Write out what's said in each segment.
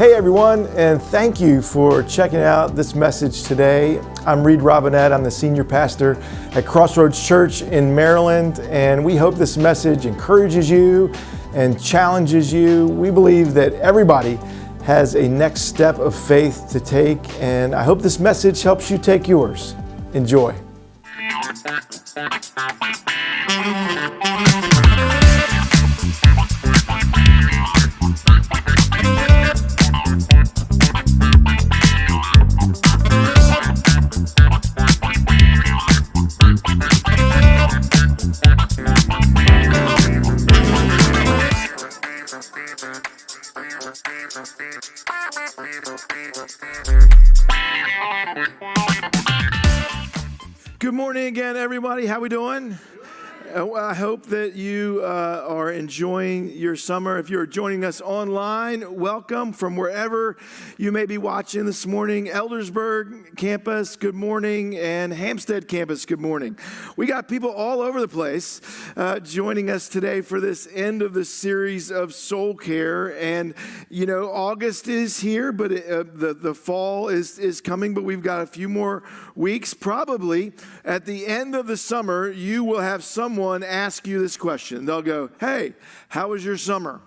Hey everyone, and thank you for checking out this message today. I'm Reid Robinette. I'm the senior pastor at Crossroads Church in Maryland, and we hope this message encourages you and challenges you. We believe that everybody has a next step of faith to take, and I hope this message helps you take yours. Enjoy. Good morning again, everybody. How we doing? I hope that you are enjoying your summer. If you're joining us online, welcome from wherever you may be watching this morning. Eldersburg campus, good morning, and Hampstead campus, good morning. We got people all over the place joining us today for this end of the series of soul care. And, you know, August is here, but the fall is coming, but we've got a few more weeks. Probably at the end of the summer, you will have someone ask you this question. They'll go, "Hey, how was your summer?"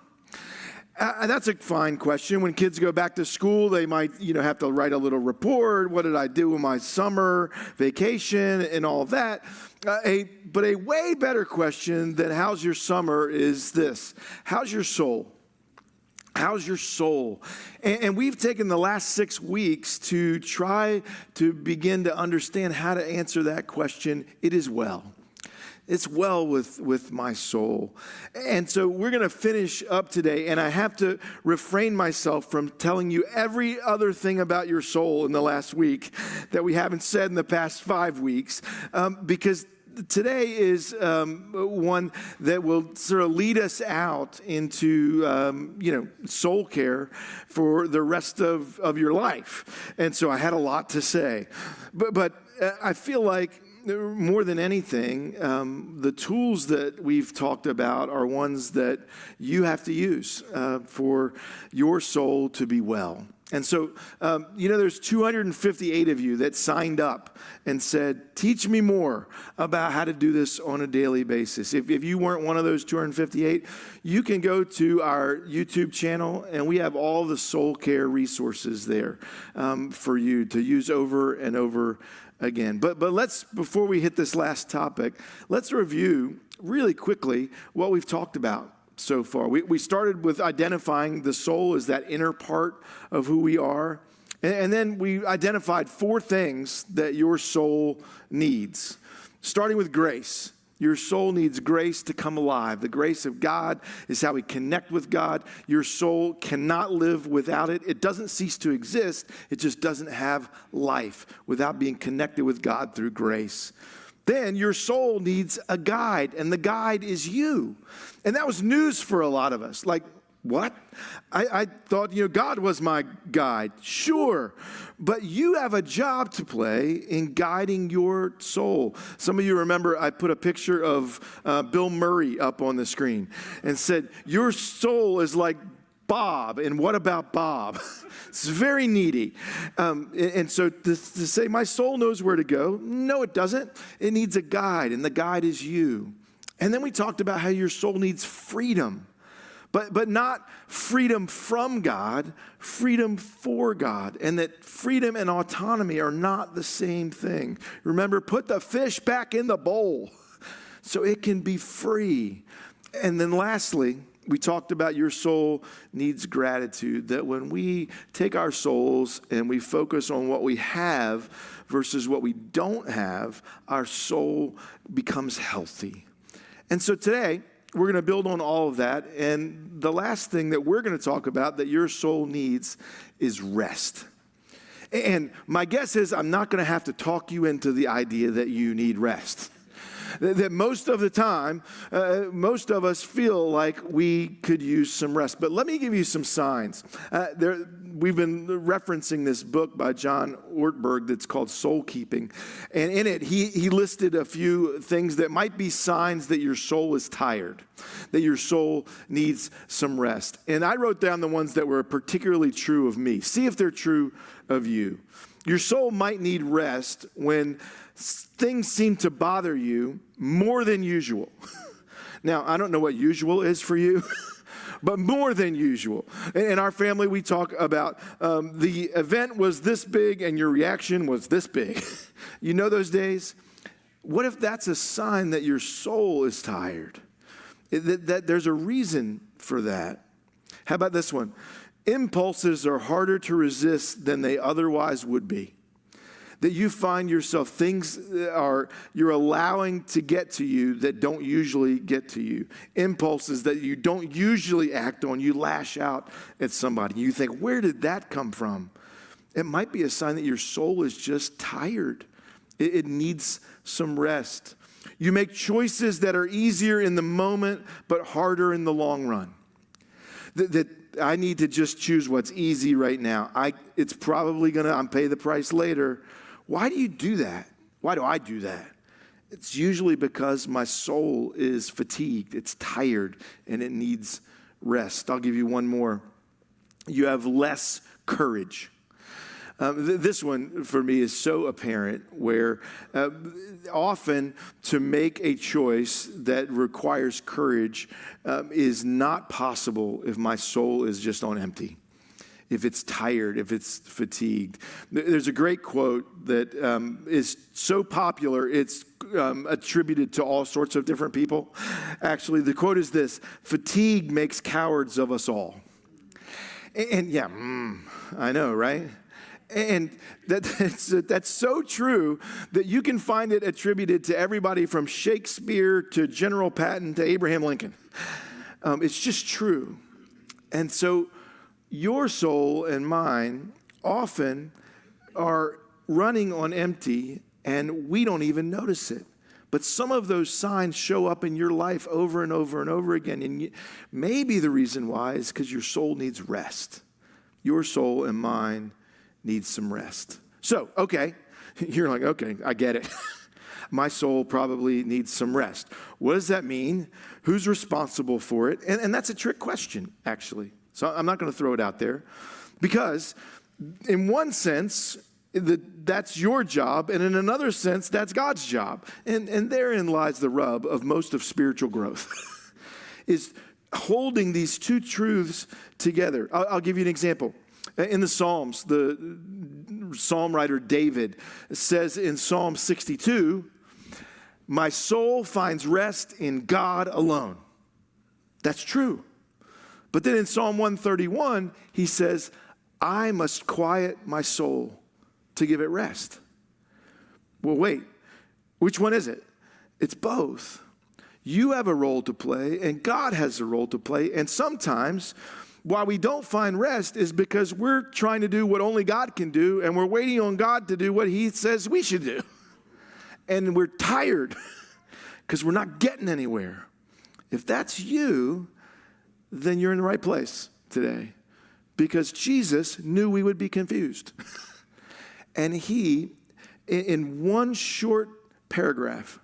That's a fine question. When kids go back to school, they might, have to write a little report. What did I do with my summer vacation and all of that? But a way better question than how's your summer is this: how's your soul? How's your soul? And we've taken the last 6 weeks to try to begin to understand how to answer that question. It is well. It's well with my soul. And so we're going to finish up today, and I have to refrain myself from telling you every other thing about your soul in the last week that we haven't said in the past 5 weeks, because today is one that will sort of lead us out into, soul care for the rest of your life. And so I had a lot to say. But I feel like more than anything, the tools that we've talked about are ones that you have to use for your soul to be well. And so, there's 258 of you that signed up and said, teach me more about how to do this on a daily basis. If you weren't one of those 258, you can go to our YouTube channel, and we have all the soul care resources there for you to use over and over again. But before we hit this last topic, let's review really quickly what we've talked about so far. We started with identifying the soul as that inner part of who we are. And then we identified 4 things that your soul needs, starting with grace. Your soul needs grace to come alive. The grace of God is how we connect with God. Your soul cannot live without it. It doesn't cease to exist. It just doesn't have life without being connected with God through grace. Then your soul needs a guide, and the guide is you. And that was news for a lot of us. Like, what? I thought, God was my guide. Sure. But you have a job to play in guiding your soul. Some of you remember I put a picture of Bill Murray up on the screen and said, your soul is like Bob, and what about Bob? It's very needy. And so to say my soul knows where to go, no, it doesn't. It needs a guide, and the guide is you. And then we talked about how your soul needs freedom. But not freedom from God, freedom for God. And that freedom and autonomy are not the same thing. Remember, put the fish back in the bowl so it can be free. And then lastly, we talked about your soul needs gratitude. That when we take our souls and we focus on what we have versus what we don't have, our soul becomes healthy. And so today, we're going to build on all of that. And the last thing that we're going to talk about that your soul needs is rest. And my guess is I'm not going to have to talk you into the idea that you need rest. That most of the time, most of us feel like we could use some rest. But let me give you some signs. We've been referencing this book by John Ortberg that's called Soul Keeping. And in it, he listed a few things that might be signs that your soul is tired, that your soul needs some rest. And I wrote down the ones that were particularly true of me. See if they're true of you. Your soul might need rest when things seem to bother you more than usual. Now, I don't know what usual is for you, but more than usual. In our family, we talk about the event was this big and your reaction was this big. You know those days? What if that's a sign that your soul is tired? That there's a reason for that. How about this one? Impulses are harder to resist than they otherwise would be. That you find yourself, things you're allowing to get to you that don't usually get to you. Impulses that you don't usually act on, you lash out at somebody. You think, where did that come from? It might be a sign that your soul is just tired. It needs some rest. You make choices that are easier in the moment, but harder in the long run. That I need to just choose what's easy right now. It's probably I'm pay the price later. Why do you do that? Why do I do that? It's usually because my soul is fatigued, it's tired, and it needs rest. I'll give you one more. You have less courage. This one for me is so apparent where often to make a choice that requires courage is not possible if my soul is just on empty, if it's tired, if it's fatigued. There's a great quote that is so popular, it's attributed to all sorts of different people. Actually, the quote is this: fatigue makes cowards of us all. And yeah, I know, right? And that's so true that you can find it attributed to everybody from Shakespeare to General Patton to Abraham Lincoln. It's just true. And so your soul and mine often are running on empty, and we don't even notice it. But some of those signs show up in your life over and over and over again. And maybe the reason why is because your soul needs rest. Your soul and mine needs some rest. So, okay, you're like, okay, I get it. My soul probably needs some rest. What does that mean? Who's responsible for it? And that's a trick question, actually. So I'm not going to throw it out there because in one sense, that's your job, and in another sense, that's God's job. And therein lies the rub of most of spiritual growth, is holding these two truths together. I'll give you an example. In the Psalms, the psalm writer David says in Psalm 62, my soul finds rest in God alone. That's true. But then in Psalm 131, he says, I must quiet my soul to give it rest. Well, wait, which one is it? It's both. You have a role to play, and God has a role to play, and sometimes why we don't find rest is because we're trying to do what only God can do, and we're waiting on God to do what he says we should do. And we're tired because we're not getting anywhere. If that's you, then you're in the right place today, because Jesus knew we would be confused. And he, in one short paragraph,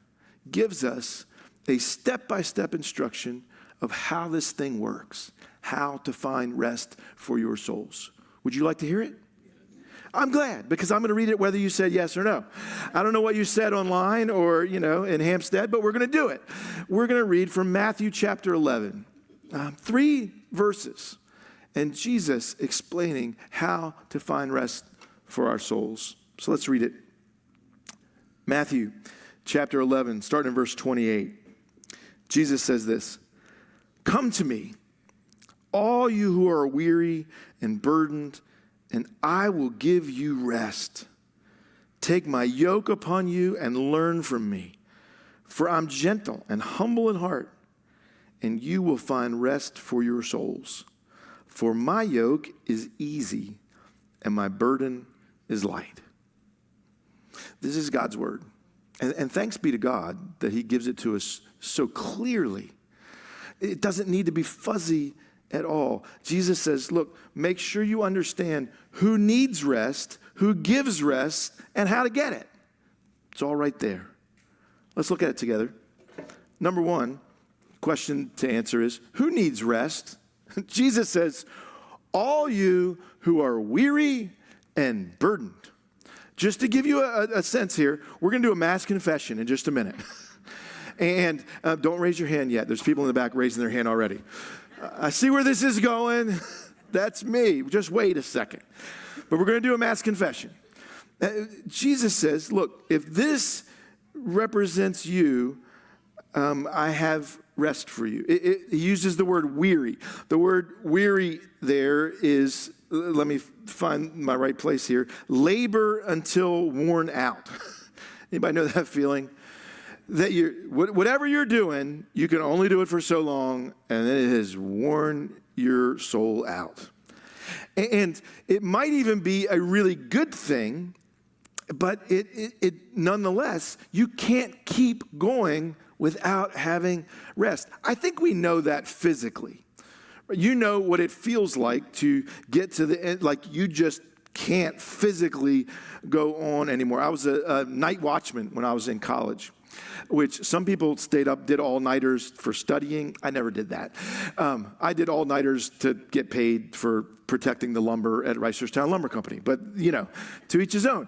gives us a step-by-step instruction of how this thing works, how to find rest for your souls. Would you like to hear it? I'm glad, because I'm going to read it whether you said yes or no. I don't know what you said online or, in Hampstead, but we're going to do it. We're going to read from Matthew chapter 11, 3 verses, and Jesus explaining how to find rest for our souls. So let's read it. Matthew chapter 11, starting in verse 28. Jesus says this, come to me, all you who are weary and burdened, and I will give you rest. Take my yoke upon you and learn from me, for I'm gentle and humble in heart, and you will find rest for your souls. For my yoke is easy and my burden is light. This is God's word. And thanks be to God that he gives it to us so clearly. It doesn't need to be fuzzy at all. Jesus says, look, make sure you understand who needs rest, who gives rest, and how to get it. It's all right there. Let's look at it together. Number one, question to answer is, who needs rest? Jesus says, all you who are weary and burdened. Just to give you a sense here, we're going to do a mass confession in just a minute. And don't raise your hand yet. There's people in the back raising their hand already. I see where this is going. That's me. Just wait a second. But we're going to do a mass confession. Jesus says, look, if this represents you, I have rest for you. He uses the word weary. The word weary there is, let me find my right place here, labor until worn out. Anybody know that feeling? That whatever you're doing, you can only do it for so long, and then it has worn your soul out. And it might even be a really good thing, but it nonetheless, you can't keep going without having rest. I think we know that physically. You know what it feels like to get to the end, like you just can't physically go on anymore. I was a night watchman when I was in college, which some people stayed up, did all-nighters for studying. I never did that. I did all-nighters to get paid for protecting the lumber at Reisterstown Lumber Company. But, to each his own.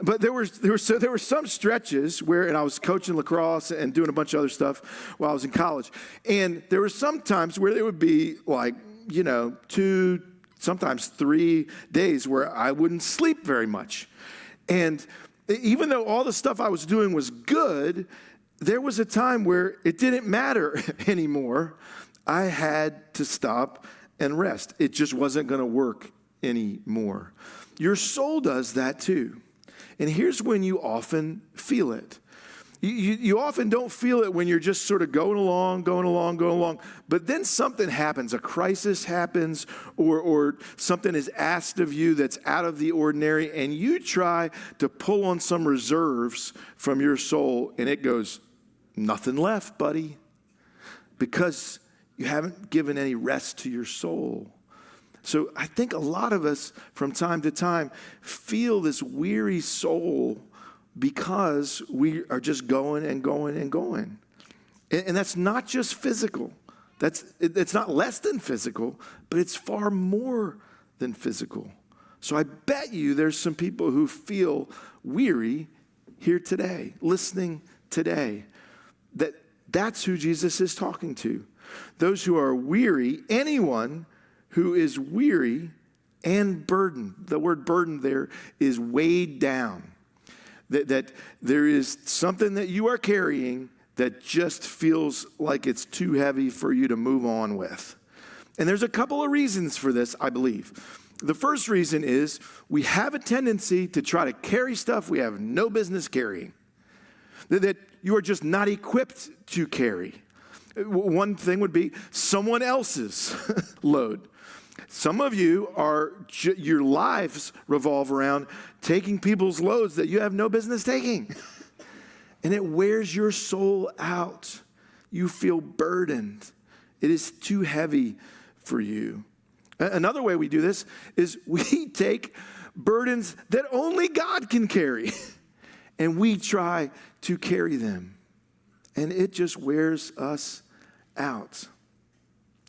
But there were some stretches where, and I was coaching lacrosse and doing a bunch of other stuff while I was in college. And there were some times where there would be like, 2, sometimes 3 days where I wouldn't sleep very much. And even though all the stuff I was doing was good, there was a time where it didn't matter anymore. I had to stop and rest. It just wasn't going to work anymore. Your soul does that too. And here's when you often feel it. You often don't feel it when you're just sort of going along. But then something happens, a crisis happens, or something is asked of you that's out of the ordinary, and you try to pull on some reserves from your soul, and it goes, nothing left, buddy, because you haven't given any rest to your soul. So I think a lot of us from time to time feel this weary soul because we are just going. And that's not just physical. It's not less than physical, but it's far more than physical. So I bet you there's some people who feel weary here today, listening today. That's who Jesus is talking to. Those who are weary, anyone who is weary and burdened. The word burdened there is weighed down. That there is something that you are carrying that just feels like it's too heavy for you to move on with. And there's a couple of reasons for this, I believe. The first reason is we have a tendency to try to carry stuff we have no business carrying, that you are just not equipped to carry. One thing would be someone else's load. Some of you your lives revolve around taking people's loads that you have no business taking. And it wears your soul out. You feel burdened. It is too heavy for you. Another way we do this is we take burdens that only God can carry, and we try to carry them. And it just wears us out.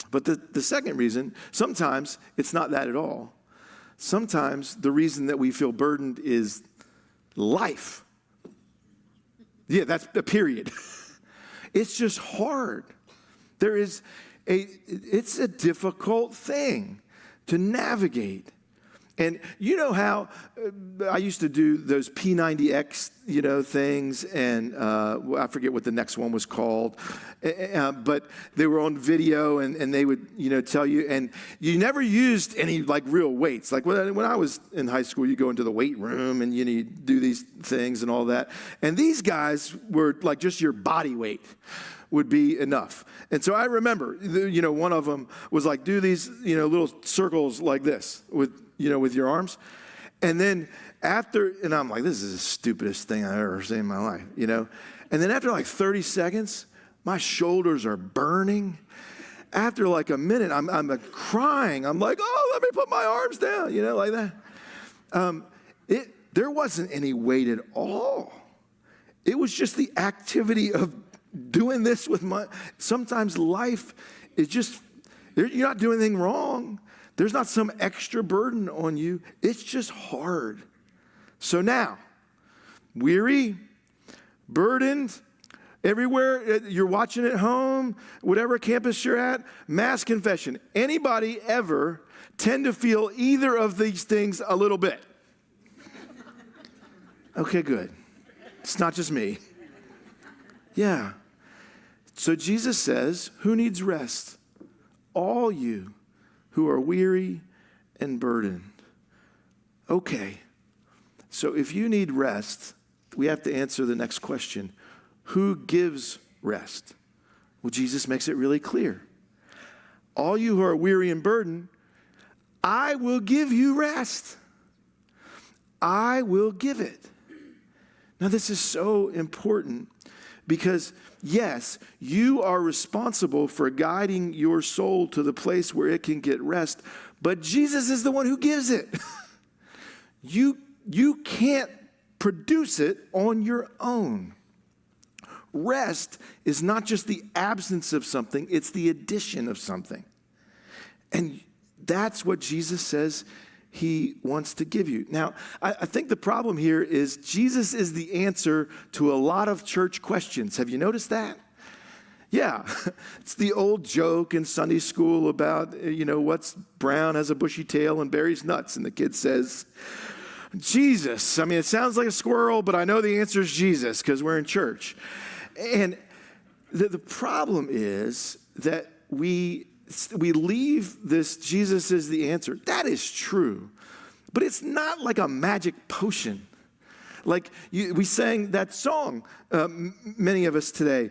But the second reason, sometimes it's not that at all. Sometimes the reason that we feel burdened is life. Yeah, that's a period. It's just hard. It's a difficult thing to navigate. And you know how I used to do those P90X, things, and I forget what the next one was called, but they were on video, and they would, tell you, and you never used any real weights. Like when I was in high school, you go into the weight room and you do these things and all that, and these guys were just your body weight would be enough. And so I remember, one of them was do these, little circles like this with your arms. And then and I'm like, this is the stupidest thing I've ever seen in my life, And then after like 30 seconds, my shoulders are burning. After like a minute, I'm crying. I'm like, oh, let me put my arms down, like that. There wasn't any weight at all. It was just the activity of doing this with sometimes life is just, you're not doing anything wrong. There's not some extra burden on you. It's just hard. So now, weary, burdened, everywhere you're watching at home, whatever campus you're at, mass confession. Anybody ever tend to feel either of these things a little bit? Okay, good. It's not just me. Yeah. So Jesus says, who needs rest? All you who are weary and burdened. Okay. So if you need rest, we have to answer the next question. Who gives rest? Well, Jesus makes it really clear. All you who are weary and burdened, I will give you rest. I will give it. Now, this is so important because, yes, you are responsible for guiding your soul to the place where it can get rest, but Jesus is the one who gives it. You can't produce it on your own. Rest is not just the absence of something, it's the addition of something. And that's what Jesus says he wants to give you. Now, I think the problem here is Jesus is the answer to a lot of church questions. Have you noticed that? Yeah, it's the old joke in Sunday school about, what's brown, has a bushy tail, and buries nuts. And the kid says, Jesus. I mean, it sounds like a squirrel, but I know the answer is Jesus because we're in church. And the problem is that we leave this Jesus is the answer. That is true. But it's not like a magic potion. Like we sang that song, many of us today,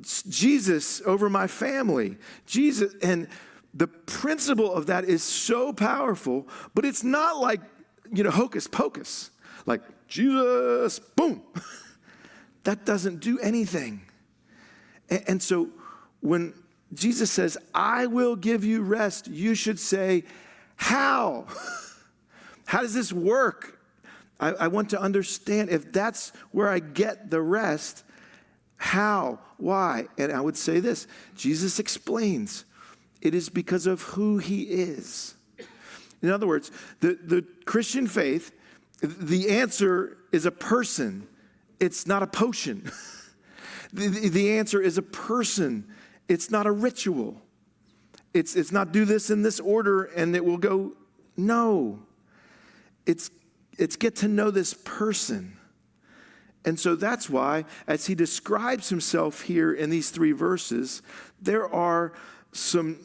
Jesus over my family. Jesus, and the principle of that is so powerful, but it's not like, hocus pocus. Like, Jesus, boom. That doesn't do anything. And so when Jesus says, I will give you rest, you should say, how? How does this work? I want to understand if that's where I get the rest, how? Why? And I would say this, Jesus explains, it is because of who he is. In other words, the Christian faith, the answer is a person. It's not a potion. The answer is a person. It's not a ritual. It's not do this in this order and it will go. No. It's get to know this person. And so that's why, as he describes himself here in these 3 verses, there are some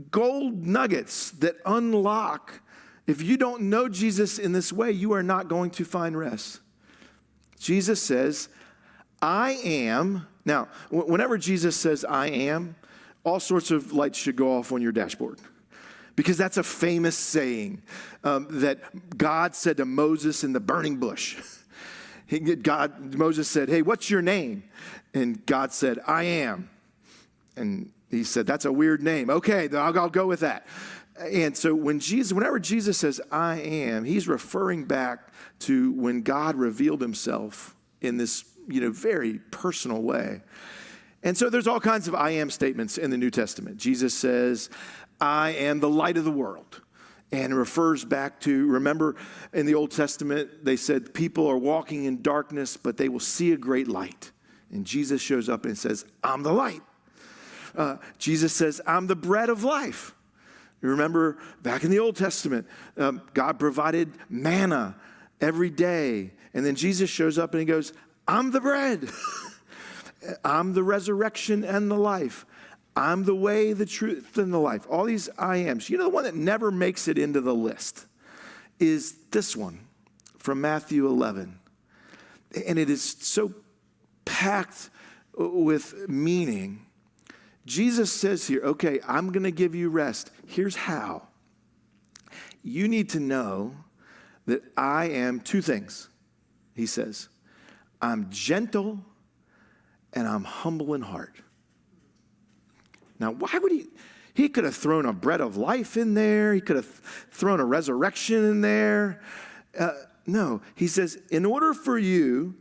gold nuggets that unlock. If you don't know Jesus in this way, you are not going to find rest. Jesus says, I am. Now, whenever Jesus says I am, all sorts of lights should go off on your dashboard. Because that's a famous saying that God said to Moses in the burning bush. Moses said, hey, what's your name? And God said, I am. And he said, that's a weird name. Okay, I'll go with that. And so whenever Jesus says, I am, he's referring back to when God revealed himself in this, very personal way. And so there's all kinds of I am statements in the New Testament. Jesus says, I am the light of the world. And refers back to, remember in the Old Testament, they said people are walking in darkness, but they will see a great light. And Jesus shows up and says, I'm the light. Jesus says, I'm the bread of life. You remember back in the Old Testament, God provided manna every day. And then Jesus shows up and he goes, I'm the bread. I'm the resurrection and the life. I'm the way, the truth, and the life. All these I ams. The one that never makes it into the list is this one from Matthew 11. And it is so packed with meaning. Jesus says here, okay, I'm going to give you rest. Here's how. You need to know that I am two things. He says, I'm gentle and I'm humble in heart. Now, why would he could have thrown a bread of life in there. He could have thrown a resurrection in there. No, he says, in order for you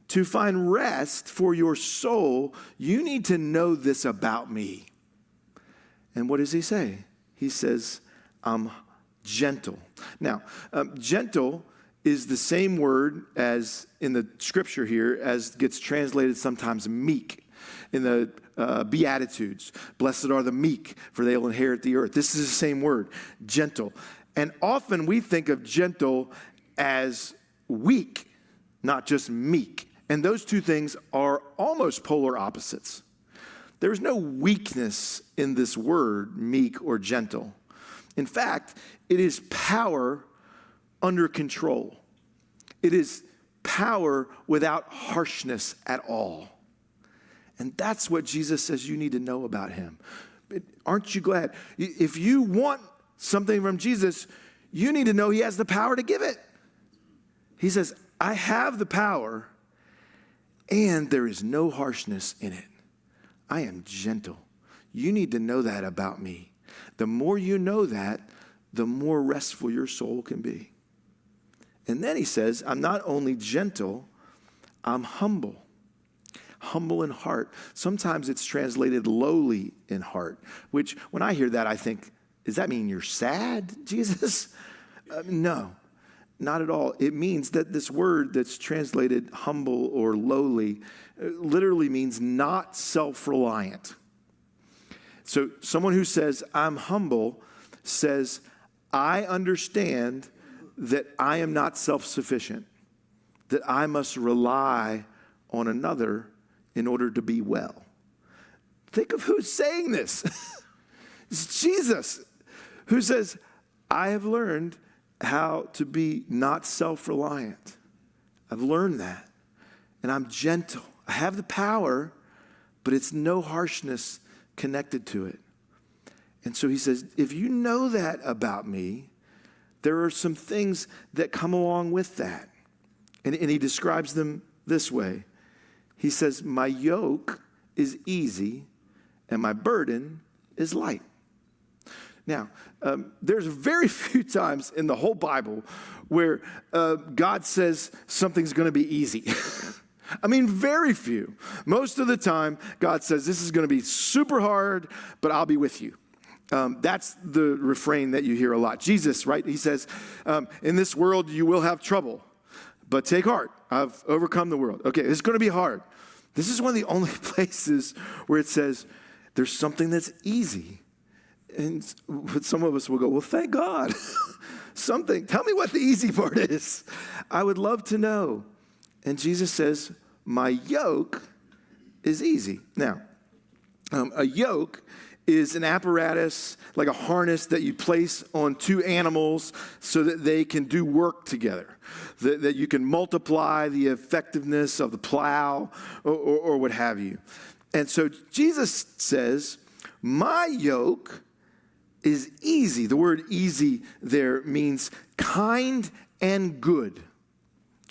to find rest for your soul, you need to know this about me. And what does he say? He says, I'm gentle. Now, gentle is the same word as in the scripture here as gets translated sometimes meek in the Beatitudes. Blessed are the meek, for they will inherit the earth. This is the same word, gentle. And often we think of gentle as weak, not just meek. And those two things are almost polar opposites. There is no weakness in this word, meek or gentle. In fact, it is power under control. It is power without harshness at all. And that's what Jesus says you need to know about him. Aren't you glad? If you want something from Jesus, you need to know he has the power to give it. He says, I have the power, and there is no harshness in it. I am gentle. You need to know that about me. The more you know that, the more restful your soul can be. And then he says, I'm not only gentle, I'm humble. Humble in heart. Sometimes it's translated lowly in heart, which when I hear that, I think, does that mean you're sad, Jesus? No, not at all. It means that this word that's translated humble or lowly literally means not self-reliant. So someone who says, I'm humble, says, I understand that I am not self-sufficient, that I must rely on another in order to be well. Think of who's saying this. It's Jesus, who says, I have learned how to be not self-reliant. I've learned that. And I'm gentle. I have the power, but it's no harshness connected to it. And so he says, if you know that about me, there are some things that come along with that. And he describes them this way. He says, my yoke is easy and my burden is light. Now, there's very few times in the whole Bible where God says something's going to be easy. I mean, very few. Most of the time, God says, this is going to be super hard, but I'll be with you. That's the refrain that you hear a lot. Jesus, right? He says, in this world, you will have trouble, but take heart. I've overcome the world. Okay, it's going to be hard. This is one of the only places where it says there's something that's easy. And some of us will go, well, thank God. Something. Tell me what the easy part is. I would love to know. And Jesus says, my yoke is easy. Now, a yoke is an apparatus, like a harness that you place on two animals so that they can do work together, that you can multiply the effectiveness of the plow or what have you. And so Jesus says, my yoke is easy. The word easy there means kind and good,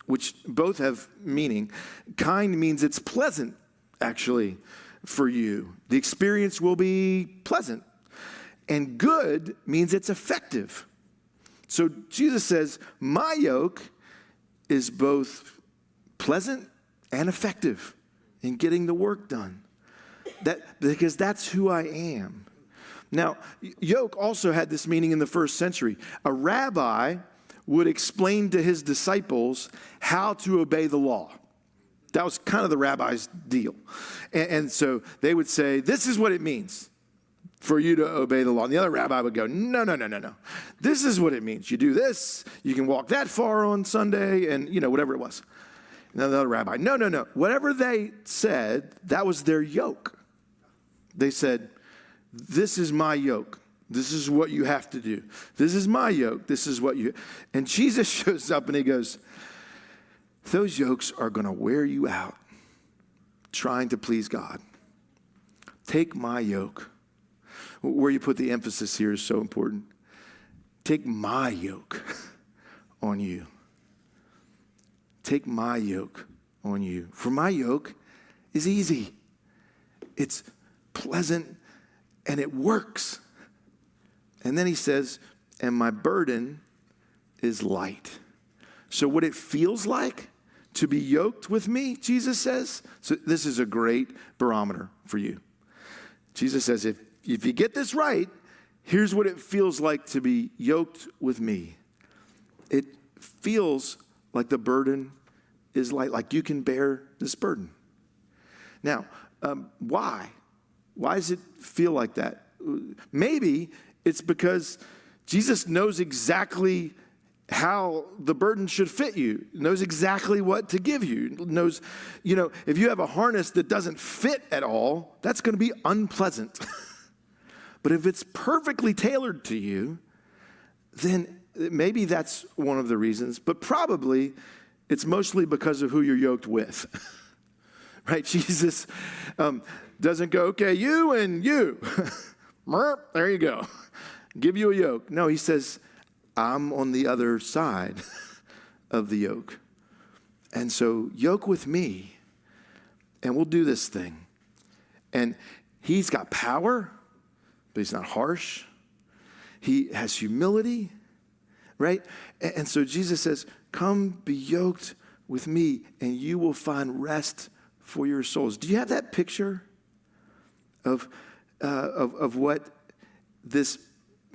which both have meaning. Kind means it's pleasant, actually, for you. The experience will be pleasant. And good means it's effective. So Jesus says, my yoke is both pleasant and effective in getting the work done. Because that's who I am. Now, yoke also had this meaning in the first century. A rabbi would explain to his disciples how to obey the law. That was kind of the rabbi's deal. And so they would say, this is what it means for you to obey the law. And the other rabbi would go, no. This is what it means. You do this, you can walk that far on Sunday, and, whatever it was. And then the other rabbi, no. Whatever they said, that was their yoke. They said, this is my yoke. This is what you have to do. This is my yoke. This is what you... And Jesus shows up and he goes, those yokes are going to wear you out trying to please God. Take my yoke. Where you put the emphasis here is so important. Take my yoke on you. Take my yoke on you. For my yoke is easy. It's pleasant and it works. And then he says, and my burden is light. So what it feels like to be yoked with me, Jesus says, so this is a great barometer for you. Jesus says, if you get this right, here's what it feels like to be yoked with me. It feels like the burden is light, like you can bear this burden. Now, why? Why does it feel like that? Maybe it's because Jesus knows exactly how the burden should fit you, knows exactly what to give you, knows, if you have a harness that doesn't fit at all, that's going to be unpleasant. But if it's perfectly tailored to you, then maybe that's one of the reasons, but probably it's mostly because of who you're yoked with. Right? Jesus doesn't go, okay, you and you. There you go. Give you a yoke. No, he says, I'm on the other side of the yoke. And so yoke with me, and we'll do this thing. And he's got power, but he's not harsh. He has humility, right? And so Jesus says, come be yoked with me, and you will find rest for your souls. Do you have that picture of what this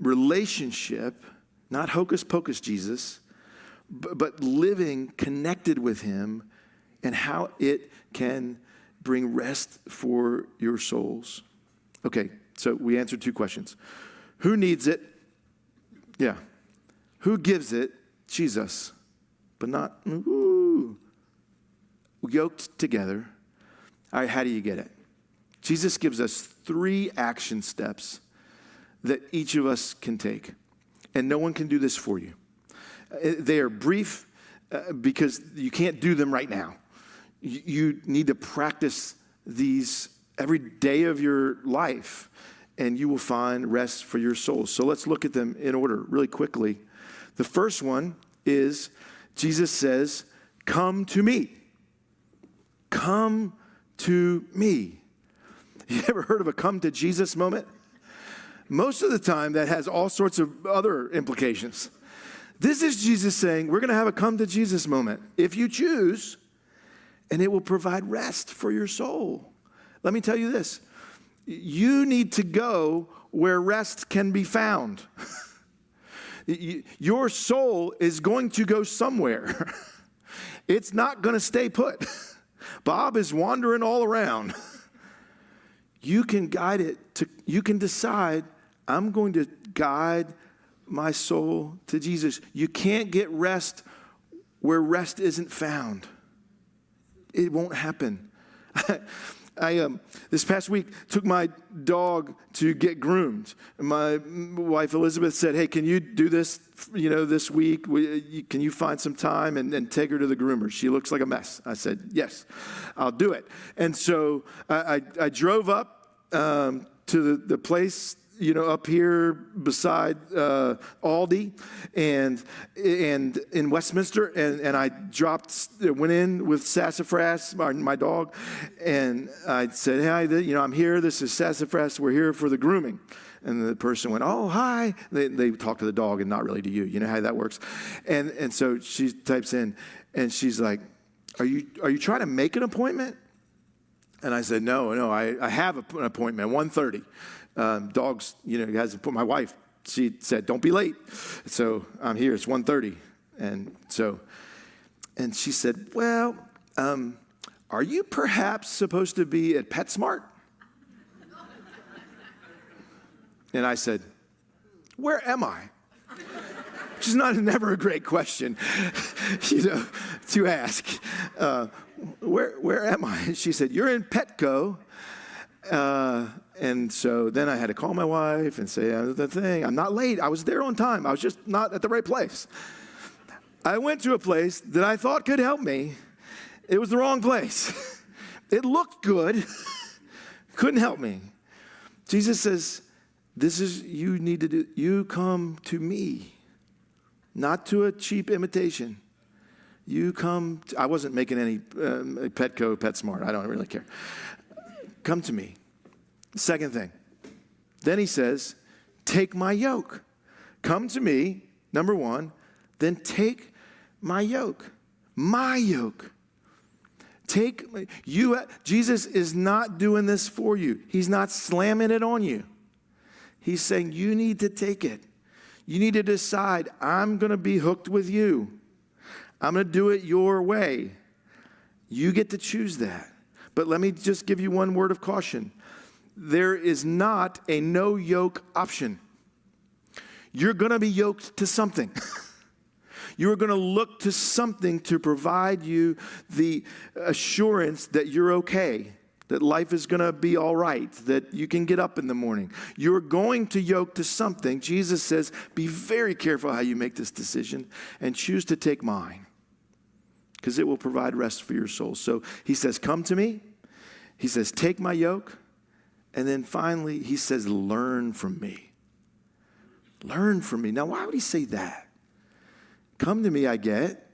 relationship, not hocus pocus Jesus, but living connected with him, and how it can bring rest for your souls? Okay, so we answered two questions. Who needs it? Yeah. Who gives it? Jesus. But not, yoked together. All right, how do you get it? Jesus gives us 3 action steps that each of us can take. And no one can do this for you. They are brief because you can't do them right now. You need to practice these every day of your life, and you will find rest for your soul. So let's look at them in order really quickly. The first one is Jesus says, come to me. Come to me. You ever heard of a come to Jesus moment? Most of the time, that has all sorts of other implications. This is Jesus saying, we're going to have a come to Jesus moment, if you choose, and it will provide rest for your soul. Let me tell you this. You need to go where rest can be found. Your soul is going to go somewhere. It's not going to stay put. Bob is wandering all around. You can guide it you can decide, I'm going to guide my soul to Jesus. You can't get rest where rest isn't found. It won't happen. I this past week took my dog to get groomed. My wife Elizabeth said, "Hey, can you do this? This week? Can you find some time and take her to the groomer? She looks like a mess." I said, "Yes, I'll do it." And so I drove up to the place, up here beside Aldi and in Westminster, and I went in with Sassafras, my dog, and I said, "Hey, I'm here. This is Sassafras. We're here for the grooming." And the person went, "Oh, hi." They talk to the dog and not really to you. You know how that works. And so she types in, and she's like, "Are you trying to make an appointment?" And I said, No, I have an appointment, 1:30. Dogs, hasn't put my wife. She said, "Don't be late." So I'm here. It's 1:30, and she said, "Well, are you perhaps supposed to be at PetSmart?" And I said, "Where am I?" Which is never a great question, to ask. Where am I? And she said, "You're in Petco." And so then I had to call my wife and say, "The thing, I'm not late. I was there on time. I was just not at the right place." I went to a place that I thought could help me. It was the wrong place. It looked good. Couldn't help me. Jesus says, this is, you need to do, you come to me. not to a cheap imitation. You come, I wasn't making any Petco, PetSmart. I don't really care. Come to me. Second thing. Then he says, take my yoke. Come to me, number one, then take my yoke. My yoke. Jesus is not doing this for you. He's not slamming it on you. He's saying you need to take it. You need to decide, I'm going to be hooked with you. I'm going to do it your way. You get to choose that. But let me just give you one word of caution. There is not a no yoke option. You're going to be yoked to something. You are going to look to something to provide you the assurance that you're okay, that life is going to be all right, that you can get up in the morning. You're going to yoke to something. Jesus says, be very careful how you make this decision and choose to take mine, because it will provide rest for your soul. So he says, come to me. He says, take my yoke. And then finally, he says, learn from me. Learn from me. Now, why would he say that? Come to me, I get.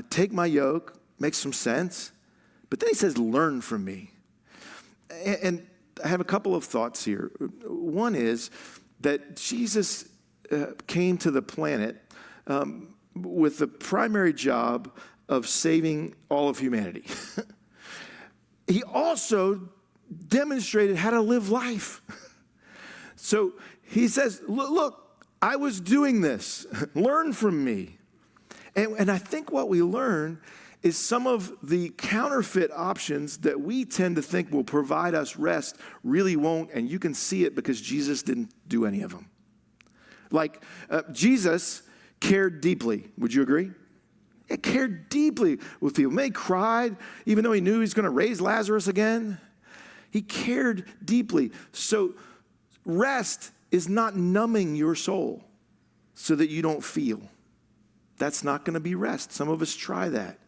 Take my yoke. Makes some sense. But then he says, learn from me. And I have a couple of thoughts here. One is that Jesus came to the planet with the primary job of saving all of humanity. He also demonstrated how to live life. So he says, look, I was doing this. Learn from me. And I think what we learn is some of the counterfeit options that we tend to think will provide us rest really won't, and you can see it because Jesus didn't do any of them. Like Jesus cared deeply. Would you agree? He cared deeply with people. He cried, even though he knew he was going to raise Lazarus again. He cared deeply. So rest is not numbing your soul so that you don't feel. That's not going to be rest. Some of us try that.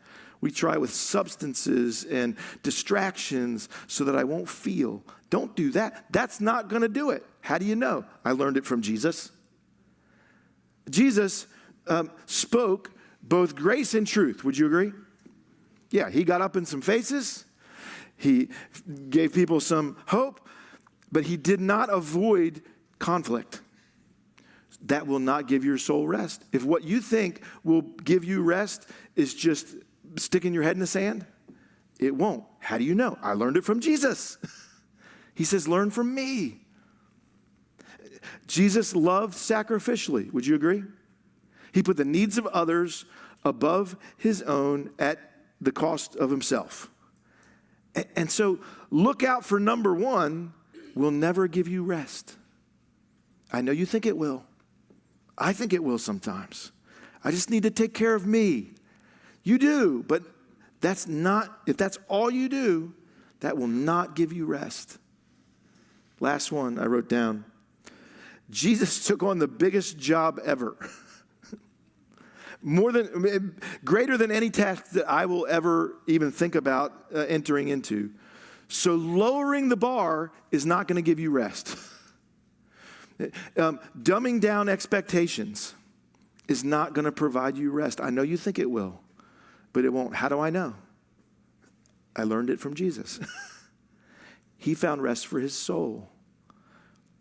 We try with substances and distractions so that I won't feel. Don't do that. That's not going to do it. How do you know? I learned it from Jesus. Jesus spoke both grace and truth. Would you agree? Yeah, he got up in some faces. He gave people some hope, but he did not avoid conflict. That will not give your soul rest. If what you think will give you rest is just sticking your head in the sand, it won't. How do you know? I learned it from Jesus. He says, learn from me. Jesus loved sacrificially. Would you agree? He put the needs of others above his own at the cost of himself. And so look out for number one will never give you rest. I know you think it will. I think it will sometimes. I just need to take care of me. You do, but that's not, if that's all you do, that will not give you rest. Last one I wrote down. Jesus took on the biggest job ever. Greater than any task that I will ever even think about entering into. So lowering the bar is not going to give you rest. Dumbing down expectations is not going to provide you rest. I know you think it will, but it won't. How do I know? I learned it from Jesus. He found rest for his soul.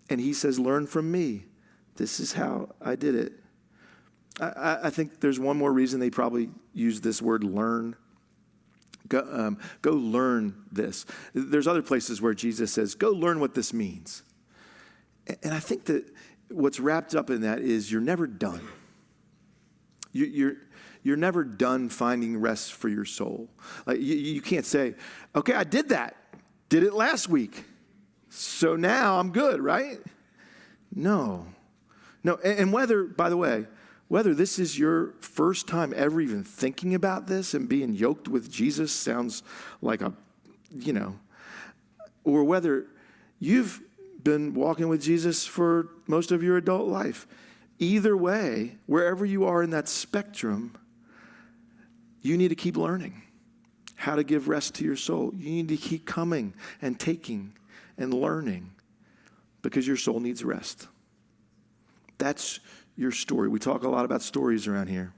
And he says, learn from me. This is how I did it. I think there's one more reason they probably use this word learn. Go learn this. There's other places where Jesus says, go learn what this means. And I think that what's wrapped up in that is you're never done. You're never done finding rest for your soul. Like you can't say, okay, I did that. Did it last week. So now I'm good, right? No. And whether, by the way, whether this is your first time ever even thinking about this and being yoked with Jesus sounds like or whether you've been walking with Jesus for most of your adult life. Either way, wherever you are in that spectrum, you need to keep learning how to give rest to your soul. You need to keep coming and taking and learning because your soul needs rest. That's your story. We talk a lot about stories around here.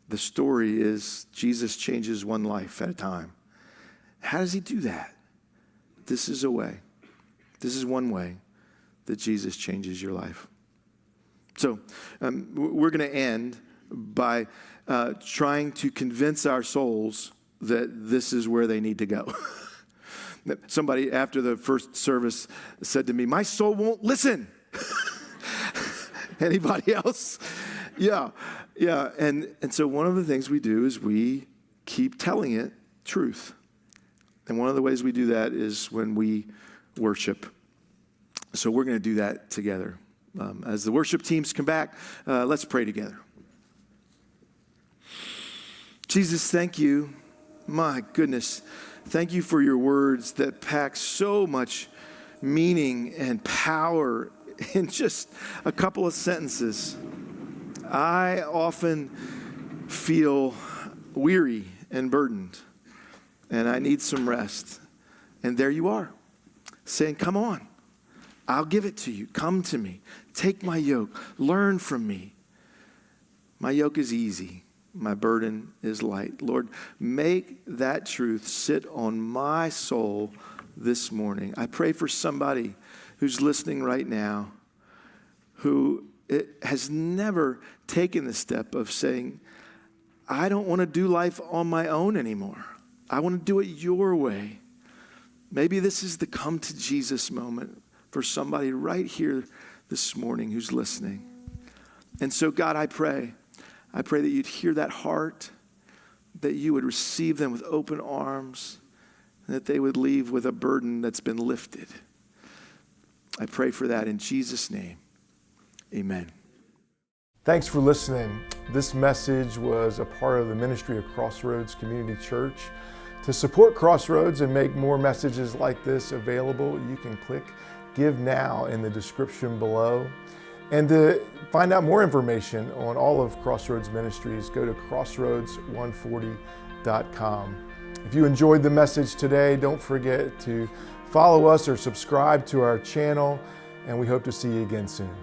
The story is Jesus changes one life at a time. How does he do that? This is a way. This is one way that Jesus changes your life. So we're going to end by trying to convince our souls that this is where they need to go. Somebody after the first service said to me, my soul won't listen. Anybody else? Yeah. And so one of the things we do is we keep telling it truth. And one of the ways we do that is when we worship. So we're going to do that together. As the worship teams come back, let's pray together. Jesus, thank you. My goodness. Thank you for your words that pack so much meaning and power in just a couple of sentences. I often feel weary and burdened, and I need some rest. And there you are, saying, come on, I'll give it to you. Come to me. Take my yoke. Learn from me. My yoke is easy. My burden is light. Lord, make that truth sit on my soul this morning. I pray for somebody who's listening right now who has never taken the step of saying, I don't want to do life on my own anymore. I want to do it your way. Maybe this is the come to Jesus moment for somebody right here this morning who's listening. And so, God, I pray that you'd hear that heart, that you would receive them with open arms, and that they would leave with a burden that's been lifted. I pray for that in Jesus' name. Amen. Thanks for listening. This message was a part of the ministry of Crossroads Community Church. To support Crossroads and make more messages like this available, you can click Give Now in the description below. And to find out more information on all of Crossroads Ministries, go to crossroads140.com. If you enjoyed the message today, don't forget to follow us or subscribe to our channel, and we hope to see you again soon.